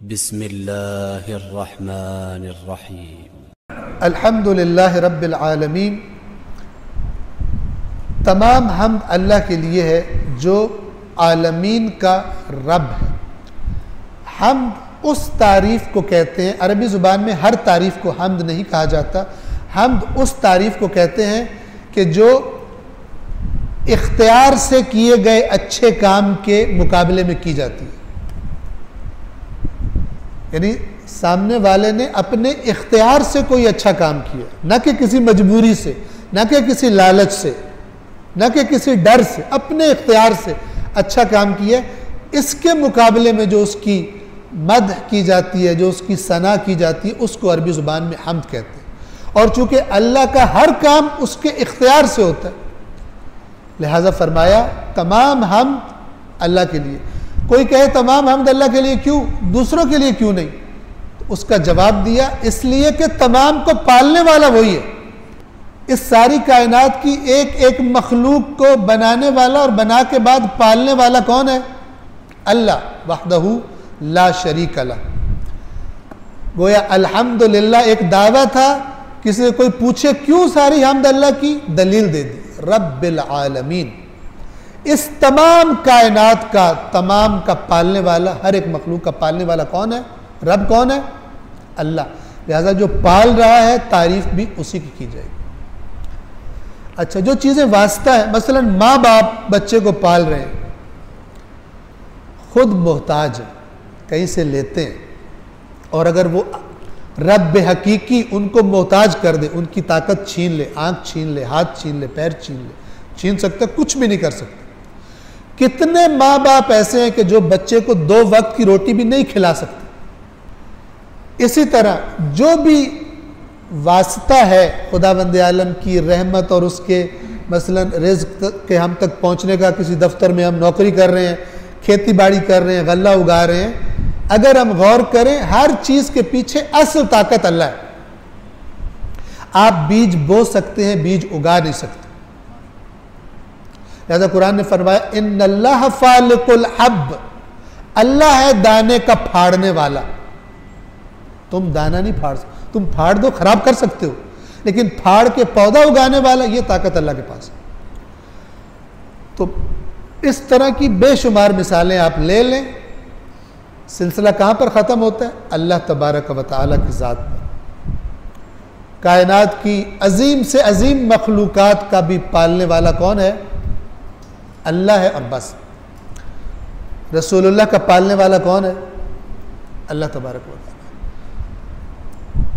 بسم اللہ الرحمن الرحیم۔ الحمدللہ رب العالمین۔ تمام حمد اللہ کے لیے ہے جو عالمین کا رب ہے۔ حمد اس تعریف کو کہتے ہیں، عربی زبان میں ہر تعریف کو حمد نہیں کہا جاتا۔ حمد اس تعریف کو کہتے ہیں کہ جو اختیار سے کیے گئے اچھے کام کے مقابلے میں کی جاتی ہے، یعنی سامنے والے نے اپنے اختیار سے کوئی اچھا کام کیا، نہ کہ کسی مجبوری سے، نہ کہ کسی لالچ سے، نہ کہ کسی ڈر سے، اپنے اختیار سے اچھا کام کیا، اس کے مقابلے میں جو اس کی مدح کی جاتی ہے، جو اس کی ثنا کی جاتی ہے، اس کو عربی زبان میں حمد کہتے ہیں۔ اور چونکہ اللہ کا ہر کام اس کے اختیار سے ہوتا ہے، لہذا فرمایا تمام حمد اللہ کے لیے۔ کوئی کہے تمام حمد اللہ کے لیے کیوں، دوسروں کے لیے کیوں نہیں؟ تو اس کا جواب دیا، اس لیے کہ تمام کو پالنے والا وہی ہے۔ اس ساری کائنات کی ایک ایک مخلوق کو بنانے والا اور بنا کے بعد پالنے والا کون ہے؟ اللہ وحدہ لا شریک لہ۔ گویا الحمدللہ ایک دعویٰ تھا، کسی سے کوئی پوچھے کیوں ساری حمد اللہ کی، دلیل دے دی، رب العالمین، اس تمام کائنات کا، تمام کا پالنے والا، ہر ایک مخلوق کا پالنے والا کون ہے؟ رب کون ہے؟ اللہ۔ لہذا جو پال رہا ہے تعریف بھی اسی کی جائے گی۔ اچھا، جو چیزیں واسطہ ہیں، مثلا ماں باپ بچے کو پال رہے ہیں، خود محتاج ہیں، کہیں سے لیتے ہیں، اور اگر وہ رب حقیقی ان کو محتاج کر دے، ان کی طاقت چھین لے، آنکھ چھین لے، ہاتھ چھین لے، پیر چھین لے، چھین سکتا، کچھ بھی نہیں کر سکتا۔ کتنے ماں باپ ایسے ہیں کہ جو بچے کو 2 وقت کی روٹی بھی نہیں کھلا سکتے۔ اسی طرح جو بھی واسطہ ہے خداوند عالم کی رحمت اور اس کے مثلا رزق کے ہم تک پہنچنے کا، کسی دفتر میں ہم نوکری کر رہے ہیں، کھیتی باڑی کر رہے ہیں، غلہ اگا رہے ہیں، اگر ہم غور کریں ہر چیز کے پیچھے اصل طاقت اللہ ہے۔ آپ بیج بو سکتے ہیں، بیج اگا نہیں سکتے۔ لہذا قرآن نے فرمایا ان اللہ فالق الحب، اللہ ہے دانے کا پھاڑنے والا۔ تم دانہ نہیں پھاڑ سکتے، تم پھاڑ دو خراب کر سکتے ہو، لیکن پھاڑ کے پودا اگانے والا، یہ طاقت اللہ کے پاس ہے۔ تو اس طرح کی بے شمار مثالیں آپ لے لیں۔ سلسلہ کہاں پر ختم ہوتا ہے؟ اللہ تبارک و تعالیٰ کی ذات پر۔ کائنات کی عظیم سے عظیم مخلوقات کا بھی پالنے والا کون ہے؟ اللہ ہے، اور بس۔ رسول اللہ کا پالنے والا کون ہے؟ اللہ تبارک و تعالیٰ۔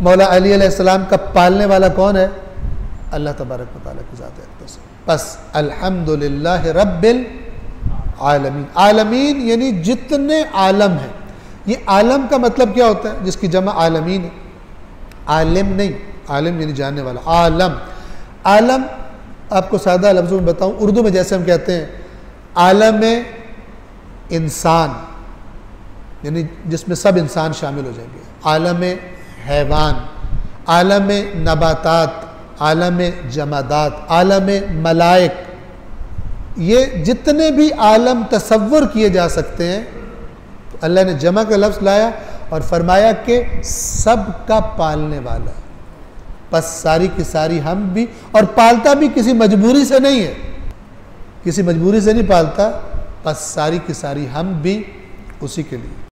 مولا علی علیہ السلام کا پالنے والا کون ہے؟ اللہ تبارک و تعالیٰ کی ذات ہے۔ بس الحمدللہ رب العالمین۔ عالمین یعنی جتنے عالم ہیں۔ یہ عالم کا مطلب کیا ہوتا ہے؟ جس کی جمع عالمین ہے، عالم نہیں، عالم یعنی جاننے والا، عالم۔ عالم آپ کو سادہ لفظوں میں بتاؤں، اردو میں جیسے ہم کہتے ہیں عالم انسان، یعنی جس میں سب انسان شامل ہو جائیں گے، عالم حیوان، عالم نباتات، عالم جمادات، عالم ملائک، یہ جتنے بھی عالم تصور کیے جا سکتے ہیں، تو اللہ نے جمع کا لفظ لایا اور فرمایا کہ سب کا پالنے والا ہے۔ بس ساری کی ساری ہم بھی، اور پالتا بھی کسی مجبوری سے نہیں ہے، کسی مجبوری سے نہیں پالتا، بس ساری کی ساری ہم بھی اسی کے لیے۔